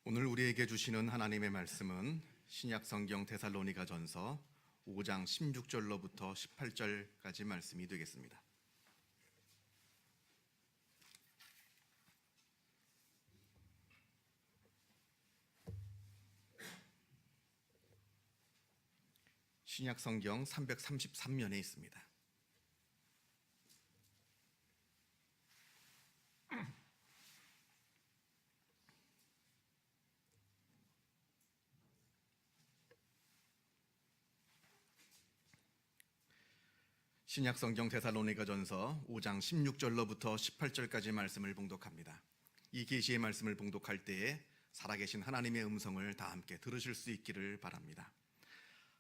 오늘 우리에게 주시는 하나님의 말씀은 신약 성경 데살로니가전서 5장 16절로부터 18절까지 말씀이 되겠습니다. 신약 성경 333면에 있습니다. 신약 성경 데살로니가전서 5장 16절로부터 18절까지 말씀을 봉독합니다. 이 계시의 말씀을 봉독할 때에 살아계신 하나님의 음성을 다 함께 들으실 수 있기를 바랍니다.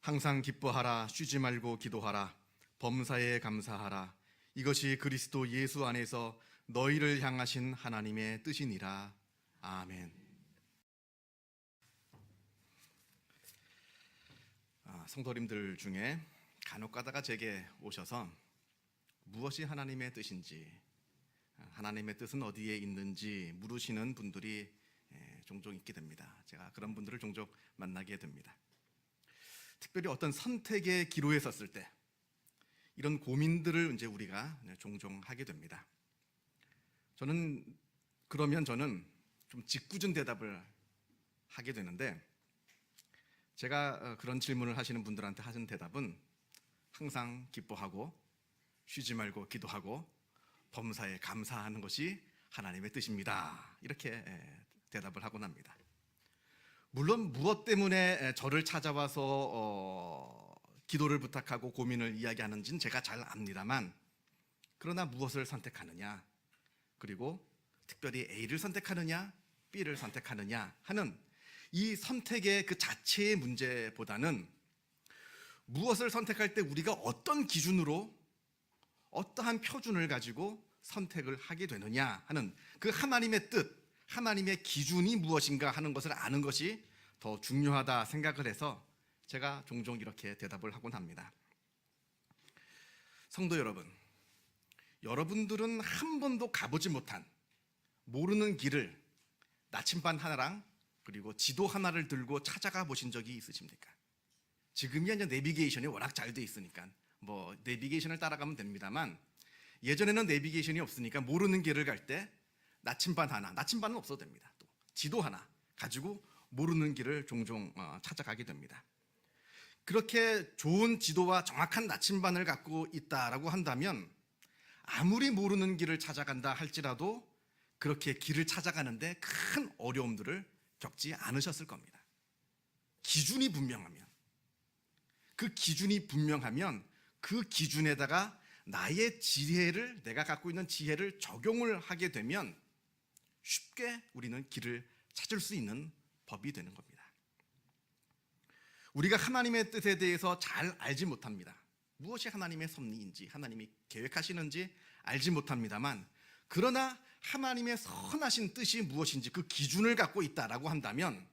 항상 기뻐하라, 쉬지 말고 기도하라, 범사에 감사하라. 이것이 그리스도 예수 안에서 너희를 향하신 하나님의 뜻이니라. 아멘. 성도님들 중에 간혹 가다가 제게 오셔서 무엇이 하나님의 뜻인지, 하나님의 뜻은 어디에 있는지 물으시는 분들이 종종 있게 됩니다. 제가 그런 분들을 종종 만나게 됩니다. 특별히 어떤 선택의 기로에 섰을 때 이런 고민들을 이제 우리가 종종 하게 됩니다. 저는 좀 짓궂은 대답을 하게 되는데, 제가 그런 질문을 하시는 분들한테 하는 대답은 항상 기뻐하고 쉬지 말고 기도하고 범사에 감사하는 것이 하나님의 뜻입니다. 이렇게 대답을 하곤 합니다. 물론 무엇 때문에 저를 찾아와서 기도를 부탁하고 고민을 이야기하는지는 제가 잘 압니다만, 그러나 무엇을 선택하느냐, 그리고 특별히 A를 선택하느냐 B를 선택하느냐 하는 이 선택의 그 자체의 문제보다는 무엇을 선택할 때 우리가 어떤 기준으로, 어떠한 표준을 가지고 선택을 하게 되느냐 하는 그 하나님의 뜻, 하나님의 기준이 무엇인가 하는 것을 아는 것이 더 중요하다 생각을 해서 제가 종종 이렇게 대답을 하곤 합니다. 성도 여러분, 여러분들은 한 번도 가보지 못한, 모르는 길을 나침반 하나랑 그리고 지도 하나를 들고 찾아가 보신 적이 있으십니까? 지금이야 이제 내비게이션이 워낙 잘 돼 있으니까 뭐 내비게이션을 따라가면 됩니다만, 예전에는 내비게이션이 없으니까 모르는 길을 갈 때 나침반 하나, 나침반은 없어도 됩니다. 또 지도 하나 가지고 모르는 길을 종종 찾아가게 됩니다. 그렇게 좋은 지도와 정확한 나침반을 갖고 있다라고 한다면 아무리 모르는 길을 찾아간다 할지라도 그렇게 길을 찾아가는데 큰 어려움들을 겪지 않으셨을 겁니다. 기준이 분명하면, 그 기준이 분명하면 그 기준에다가 나의 지혜를, 내가 갖고 있는 지혜를 적용을 하게 되면 쉽게 우리는 길을 찾을 수 있는 법이 되는 겁니다. 우리가 하나님의 뜻에 대해서 잘 알지 못합니다. 무엇이 하나님의 섭리인지, 하나님이 계획하시는지 알지 못합니다만, 그러나 하나님의 선하신 뜻이 무엇인지 그 기준을 갖고 있다라고 한다면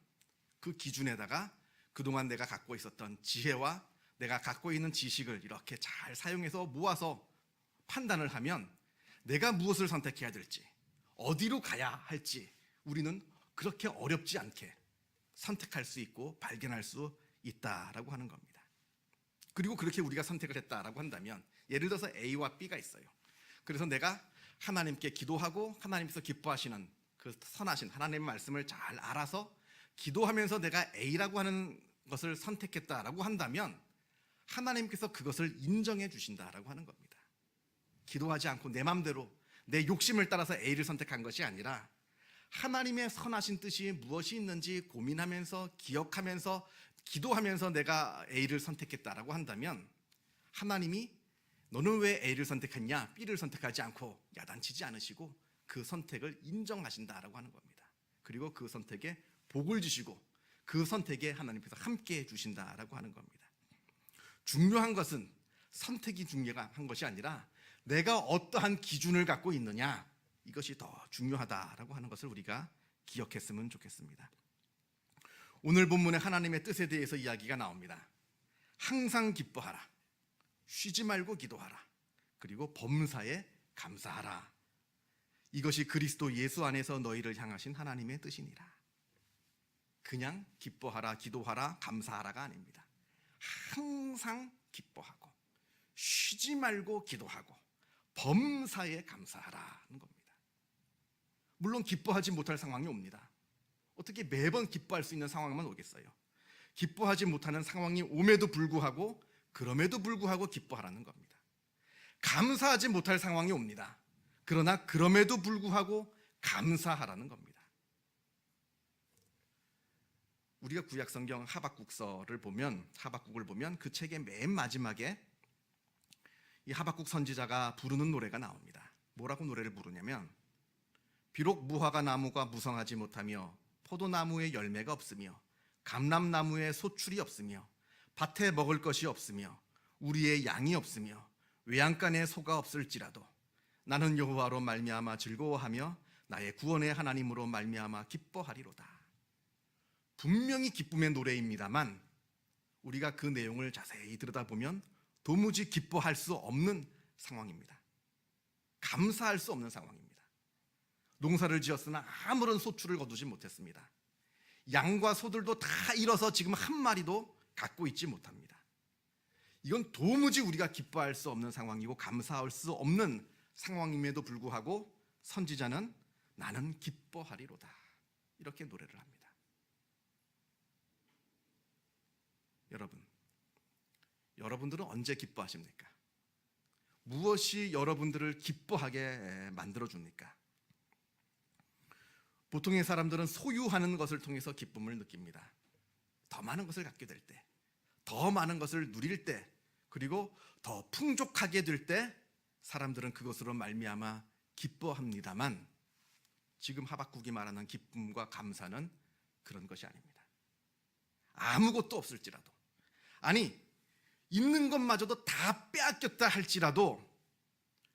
그 기준에다가 그동안 내가 갖고 있었던 지혜와 내가 갖고 있는 지식을 이렇게 잘 사용해서 모아서 판단을 하면 내가 무엇을 선택해야 될지, 어디로 가야 할지 우리는 그렇게 어렵지 않게 선택할 수 있고 발견할 수 있다라고 하는 겁니다. 그리고 그렇게 우리가 선택을 했다라고 한다면, 예를 들어서 A와 B가 있어요. 그래서 내가 하나님께 기도하고 하나님께서 기뻐하시는 그 선하신 하나님의 말씀을 잘 알아서 기도하면서 내가 A라고 하는 것을 선택했다라고 한다면 하나님께서 그것을 인정해 주신다라고 하는 겁니다. 기도하지 않고 내 마음대로 내 욕심을 따라서 A를 선택한 것이 아니라 하나님의 선하신 뜻이 무엇이 있는지 고민하면서 기억하면서 기도하면서 내가 A를 선택했다라고 한다면 하나님이 너는 왜 A를 선택했냐, B를 선택하지 않고 야단치지 않으시고 그 선택을 인정하신다라고 하는 겁니다. 그리고 그 선택에 복을 주시고 그 선택에 하나님께서 함께 해 주신다라고 하는 겁니다. 중요한 것은 선택이 중요한 것이 아니라 내가 어떠한 기준을 갖고 있느냐, 이것이 더 중요하다라고 하는 것을 우리가 기억했으면 좋겠습니다. 오늘 본문에 하나님의 뜻에 대해서 이야기가 나옵니다. 항상 기뻐하라, 쉬지 말고 기도하라, 그리고 범사에 감사하라. 이것이 그리스도 예수 안에서 너희를 향하신 하나님의 뜻이니라. 그냥 기뻐하라, 기도하라, 감사하라가 아닙니다. 항상 기뻐하고 쉬지 말고 기도하고 범사에 감사하라는 겁니다. 물론 기뻐하지 못할 상황이 옵니다. 어떻게 매번 기뻐할 수 있는 상황만 오겠어요? 기뻐하지 못하는 상황이 옴에도 불구하고 그럼에도 불구하고 기뻐하라는 겁니다. 감사하지 못할 상황이 옵니다. 그러나 그럼에도 불구하고 감사하라는 겁니다. 우리가 구약성경 하박국을 보면 그 책의 맨 마지막에 이 하박국 선지자가 부르는 노래가 나옵니다. 뭐라고 노래를 부르냐면, 비록 무화과 나무가 무성하지 못하며 포도나무에 열매가 없으며 감람나무에 소출이 없으며 밭에 먹을 것이 없으며 우리의 양이 없으며 외양간에 소가 없을지라도 나는 여호와로 말미암아 즐거워하며 나의 구원의 하나님으로 말미암아 기뻐하리로다. 분명히 기쁨의 노래입니다만 우리가 그 내용을 자세히 들여다보면 도무지 기뻐할 수 없는 상황입니다. 감사할 수 없는 상황입니다. 농사를 지었으나 아무런 소출을 거두지 못했습니다. 양과 소들도 다 잃어서 지금 한 마리도 갖고 있지 못합니다. 이건 도무지 우리가 기뻐할 수 없는 상황이고 감사할 수 없는 상황임에도 불구하고 선지자는 나는 기뻐하리로다 이렇게 노래를 합니다. 여러분들은 언제 기뻐하십니까? 무엇이 여러분들을 기뻐하게 만들어줍니까? 보통의 사람들은 소유하는 것을 통해서 기쁨을 느낍니다. 더 많은 것을 갖게 될 때, 더 많은 것을 누릴 때, 그리고 더 풍족하게 될 때 사람들은 그것으로 말미암아 기뻐합니다만 지금 하박국이 말하는 기쁨과 감사는 그런 것이 아닙니다. 아무것도 없을지라도, 아니 있는 것마저도 다 빼앗겼다 할지라도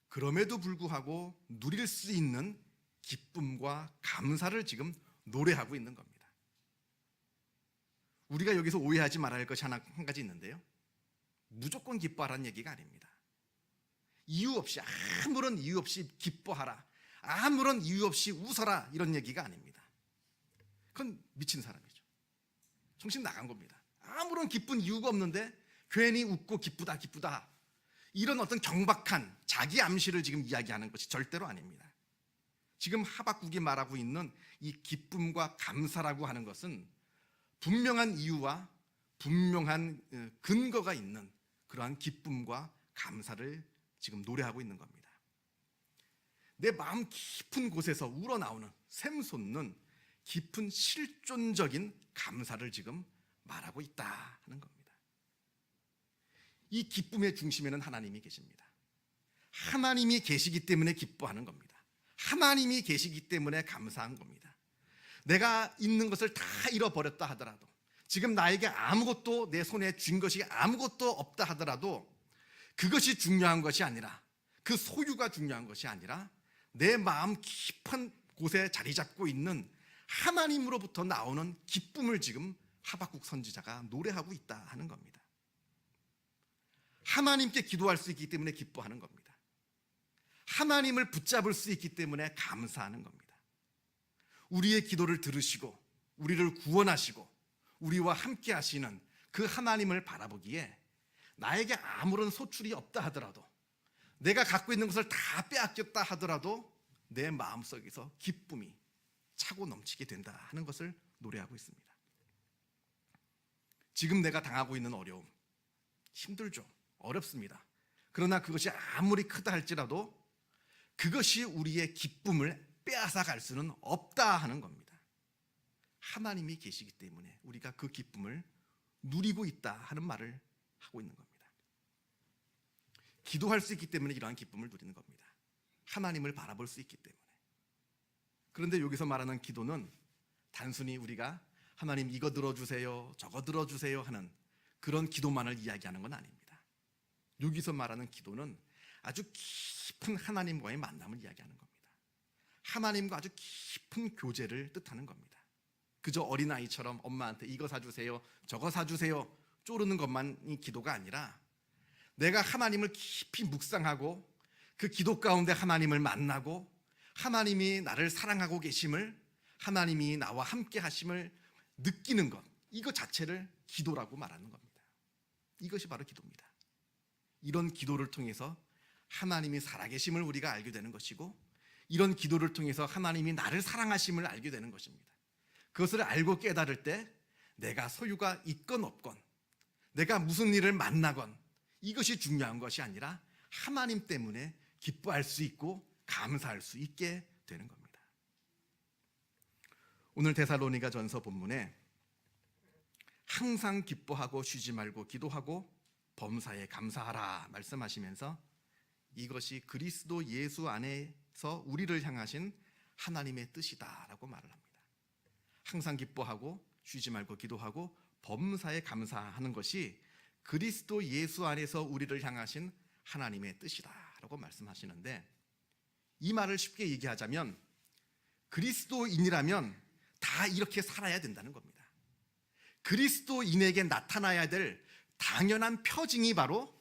그럼에도 불구하고 누릴 수 있는 기쁨과 감사를 지금 노래하고 있는 겁니다. 우리가 여기서 오해하지 말아야 할 것이 한 가지 있는데요, 무조건 기뻐하라는 얘기가 아닙니다. 이유 없이, 아무런 이유 없이 기뻐하라, 아무런 이유 없이 웃어라 이런 얘기가 아닙니다. 그건 미친 사람이죠. 정신 나간 겁니다. 아무런 기쁜 이유가 없는데 괜히 웃고 기쁘다 이런 어떤 경박한 자기 암시를 지금 이야기하는 것이 절대로 아닙니다. 지금 하박국이 말하고 있는 이 기쁨과 감사라고 하는 것은 분명한 이유와 분명한 근거가 있는 그러한 기쁨과 감사를 지금 노래하고 있는 겁니다. 내 마음 깊은 곳에서 우러나오는 샘솟는 깊은 실존적인 감사를 지금 말하고 있다 하는 겁니다. 이 기쁨의 중심에는 하나님이 계십니다. 하나님이 계시기 때문에 기뻐하는 겁니다. 하나님이 계시기 때문에 감사한 겁니다. 내가 있는 것을 다 잃어버렸다 하더라도, 지금 나에게 아무것도 내 손에 쥔 것이 아무것도 없다 하더라도 그것이 중요한 것이 아니라, 그 소유가 중요한 것이 아니라 내 마음 깊은 곳에 자리 잡고 있는 하나님으로부터 나오는 기쁨을 지금 하박국 선지자가 노래하고 있다 하는 겁니다. 하나님께 기도할 수 있기 때문에 기뻐하는 겁니다. 하나님을 붙잡을 수 있기 때문에 감사하는 겁니다. 우리의 기도를 들으시고 우리를 구원하시고 우리와 함께 하시는 그 하나님을 바라보기에 나에게 아무런 소출이 없다 하더라도, 내가 갖고 있는 것을 다 빼앗겼다 하더라도 내 마음속에서 기쁨이 차고 넘치게 된다 하는 것을 노래하고 있습니다. 지금 내가 당하고 있는 어려움, 힘들죠. 어렵습니다. 그러나 그것이 아무리 크다 할지라도 그것이 우리의 기쁨을 빼앗아 갈 수는 없다 하는 겁니다. 하나님이 계시기 때문에 우리가 그 기쁨을 누리고 있다 하는 말을 하고 있는 겁니다. 기도할 수 있기 때문에 이러한 기쁨을 누리는 겁니다. 하나님을 바라볼 수 있기 때문에. 그런데 여기서 말하는 기도는 단순히 우리가 하나님 이거 들어주세요, 저거 들어주세요 하는 그런 기도만을 이야기하는 건 아닙니다. 여기서 말하는 기도는 아주 깊은 하나님과의 만남을 이야기하는 겁니다. 하나님과 아주 깊은 교제를 뜻하는 겁니다. 그저 어린아이처럼 엄마한테 이거 사주세요, 저거 사주세요 쪼르는 것만이 기도가 아니라, 내가 하나님을 깊이 묵상하고 그 기도 가운데 하나님을 만나고 하나님이 나를 사랑하고 계심을, 하나님이 나와 함께 하심을 느끼는 것, 이거 자체를 기도라고 말하는 겁니다. 이것이 바로 기도입니다. 이런 기도를 통해서 하나님이 살아계심을 우리가 알게 되는 것이고, 이런 기도를 통해서 하나님이 나를 사랑하심을 알게 되는 것입니다. 그것을 알고 깨달을 때 내가 소유가 있건 없건, 내가 무슨 일을 만나건, 이것이 중요한 것이 아니라 하나님 때문에 기뻐할 수 있고 감사할 수 있게 되는 겁니다. 오늘 데살로니가 전서 본문에 항상 기뻐하고 쉬지 말고 기도하고 범사에 감사하라 말씀하시면서 이것이 그리스도 예수 안에서 우리를 향하신 하나님의 뜻이다라고 말을 합니다. 항상 기뻐하고 쉬지 말고 기도하고 범사에 감사하는 것이 그리스도 예수 안에서 우리를 향하신 하나님의 뜻이다라고 말씀하시는데, 이 말을 쉽게 얘기하자면 그리스도인이라면 다 이렇게 살아야 된다는 겁니다. 그리스도인에게 나타나야 될 당연한 표징이 바로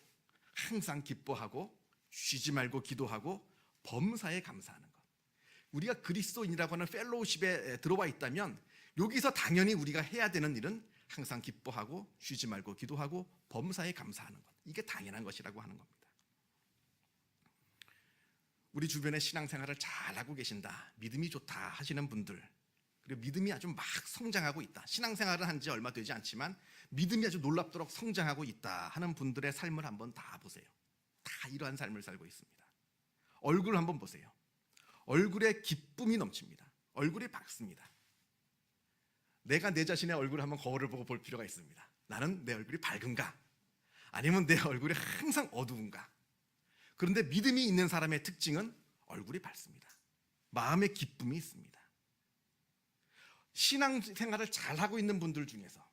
항상 기뻐하고 쉬지 말고 기도하고 범사에 감사하는 것. 우리가 그리스도인이라고 하는 펠로우십에 들어와 있다면 여기서 당연히 우리가 해야 되는 일은 항상 기뻐하고 쉬지 말고 기도하고 범사에 감사하는 것. 이게 당연한 것이라고 하는 겁니다. 우리 주변에 신앙생활을 잘하고 계신다, 믿음이 좋다 하시는 분들, 그리고 믿음이 아주 막 성장하고 있다, 신앙생활을 한 지 얼마 되지 않지만 믿음이 아주 놀랍도록 성장하고 있다 하는 분들의 삶을 한번 다 보세요. 다 이러한 삶을 살고 있습니다. 얼굴 한번 보세요. 얼굴에 기쁨이 넘칩니다. 얼굴이 밝습니다. 내가 내 자신의 얼굴을 한번 거울을 보고 볼 필요가 있습니다. 나는 내 얼굴이 밝은가? 아니면 내 얼굴이 항상 어두운가? 그런데 믿음이 있는 사람의 특징은 얼굴이 밝습니다. 마음에 기쁨이 있습니다. 신앙생활을 잘하고 있는 분들 중에서,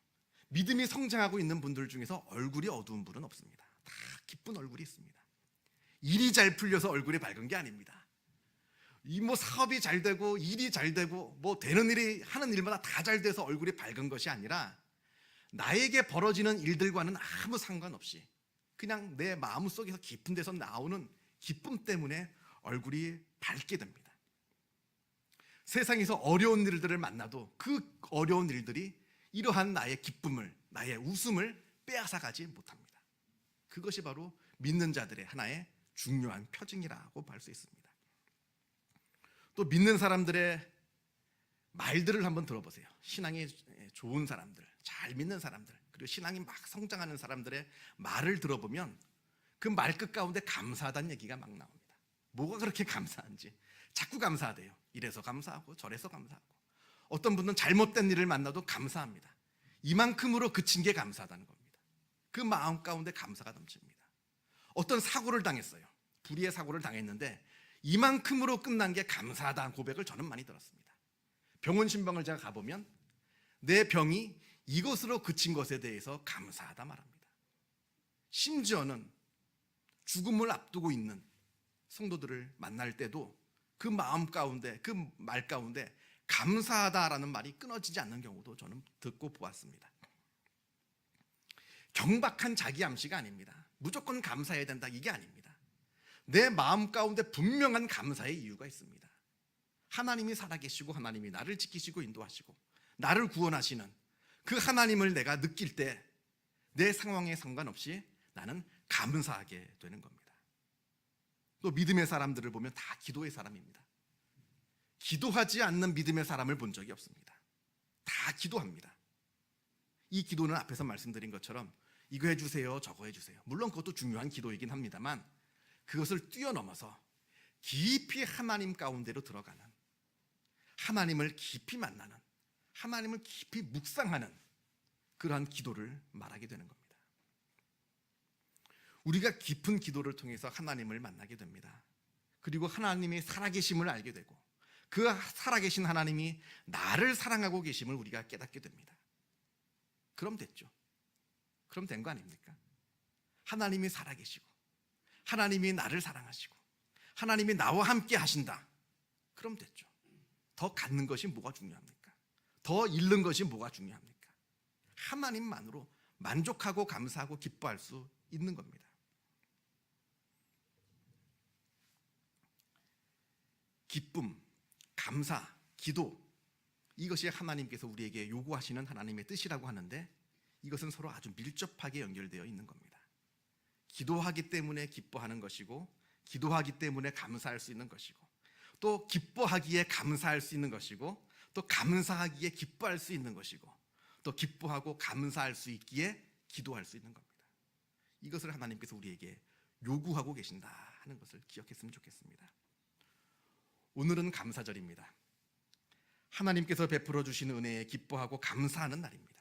믿음이 성장하고 있는 분들 중에서 얼굴이 어두운 분은 없습니다. 다 기쁜 얼굴이 있습니다. 일이 잘 풀려서 얼굴이 밝은 게 아닙니다. 이 사업이 잘 되고 일이 잘 되고 되는 일이 하는 일마다 다 잘 돼서 얼굴이 밝은 것이 아니라 나에게 벌어지는 일들과는 아무 상관없이 그냥 내 마음속에서 깊은 데서 나오는 기쁨 때문에 얼굴이 밝게 됩니다. 세상에서 어려운 일들을 만나도 그 어려운 일들이 이러한 나의 기쁨을, 나의 웃음을 빼앗아가지 못합니다. 그것이 바로 믿는 자들의 하나의 중요한 표징이라고 할 수 있습니다. 또 믿는 사람들의 말들을 한번 들어보세요. 신앙이 좋은 사람들, 잘 믿는 사람들, 그리고 신앙이 막 성장하는 사람들의 말을 들어보면 그 말끝 가운데 감사하다는 얘기가 막 나옵니다. 뭐가 그렇게 감사한지 자꾸 감사하대요. 이래서 감사하고 저래서 감사하고, 어떤 분은 잘못된 일을 만나도 감사합니다. 이만큼으로 그친 게 감사하다는 겁니다. 그 마음 가운데 감사가 넘칩니다. 어떤 사고를 당했어요. 불의의 사고를 당했는데 이만큼으로 끝난 게 감사하다는 고백을 저는 많이 들었습니다. 병원 신방을 제가 가보면 내 병이 이것으로 그친 것에 대해서 감사하다 말합니다. 심지어는 죽음을 앞두고 있는 성도들을 만날 때도 그 마음 가운데, 그 말 가운데 감사하다라는 말이 끊어지지 않는 경우도 저는 듣고 보았습니다. 경박한 자기 암시가 아닙니다. 무조건 감사해야 된다, 이게 아닙니다. 내 마음 가운데 분명한 감사의 이유가 있습니다. 하나님이 살아계시고 하나님이 나를 지키시고 인도하시고 나를 구원하시는 그 하나님을 내가 느낄 때 내 상황에 상관없이 나는 감사하게 되는 겁니다. 또 믿음의 사람들을 보면 다 기도의 사람입니다. 기도하지 않는 믿음의 사람을 본 적이 없습니다. 다 기도합니다. 이 기도는 앞에서 말씀드린 것처럼 이거 해주세요, 저거 해주세요, 물론 그것도 중요한 기도이긴 합니다만 그것을 뛰어넘어서 깊이 하나님 가운데로 들어가는, 하나님을 깊이 만나는, 하나님을 깊이 묵상하는 그러한 기도를 말하게 되는 겁니다. 우리가 깊은 기도를 통해서 하나님을 만나게 됩니다. 그리고 하나님의 살아계심을 알게 되고 그 살아계신 하나님이 나를 사랑하고 계심을 우리가 깨닫게 됩니다. 그럼 됐죠. 그럼 된 거 아닙니까? 하나님이 살아계시고 하나님이 나를 사랑하시고 하나님이 나와 함께 하신다. 그럼 됐죠. 더 갖는 것이 뭐가 중요합니까? 더 잃는 것이 뭐가 중요합니까? 하나님만으로 만족하고 감사하고 기뻐할 수 있는 겁니다. 기쁨, 감사, 기도, 이것이 하나님께서 우리에게 요구하시는 하나님의 뜻이라고 하는데 이것은 서로 아주 밀접하게 연결되어 있는 겁니다. 기도하기 때문에 기뻐하는 것이고 기도하기 때문에 감사할 수 있는 것이고 또 기뻐하기에 감사할 수 있는 것이고 또 감사하기에 기뻐할 수 있는 것이고 또 기뻐하고 감사할 수 있기에 기도할 수 있는 겁니다. 이것을 하나님께서 우리에게 요구하고 계신다 하는 것을 기억했으면 좋겠습니다. 오늘은 감사절입니다. 하나님께서 베풀어 주신 은혜에 기뻐하고 감사하는 날입니다.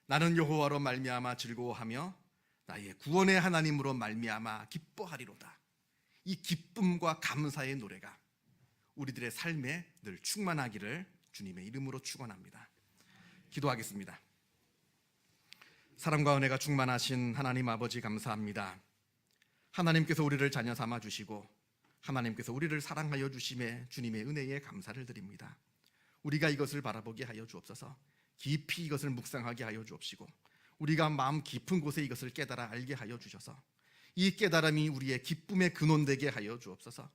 나는 여호와로 말미암아 즐거워하며 나의 구원의 하나님으로 말미암아 기뻐하리로다. 이 기쁨과 감사의 노래가 우리들의 삶에 늘 충만하기를 주님의 이름으로 축원합니다. 기도하겠습니다. 사랑과 은혜가 충만하신 하나님 아버지 감사합니다. 하나님께서 우리를 자녀 삼아 주시고 하나님께서 우리를 사랑하여 주심에 주님의 은혜에 감사를 드립니다. 우리가 이것을 바라보게 하여 주옵소서. 깊이 이것을 묵상하게 하여 주옵시고 우리가 마음 깊은 곳에 이것을 깨달아 알게 하여 주셔서 이 깨달음이 우리의 기쁨의 근원 되게 하여 주옵소서.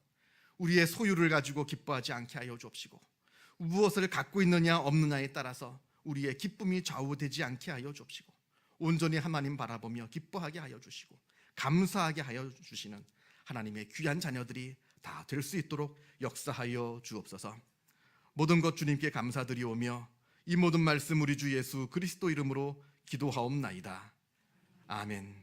우리의 소유를 가지고 기뻐하지 않게 하여 주옵시고 무엇을 갖고 있느냐 없느냐에 따라서 우리의 기쁨이 좌우되지 않게 하여 주옵시고 온전히 하나님 바라보며 기뻐하게 하여 주시고 감사하게 하여 주시는 하나님의 귀한 자녀들이 다 될 수 있도록 역사하여 주옵소서. 모든 것 주님께 감사드리오며 이 모든 말씀 우리 주 예수 그리스도 이름으로 기도하옵나이다. 아멘.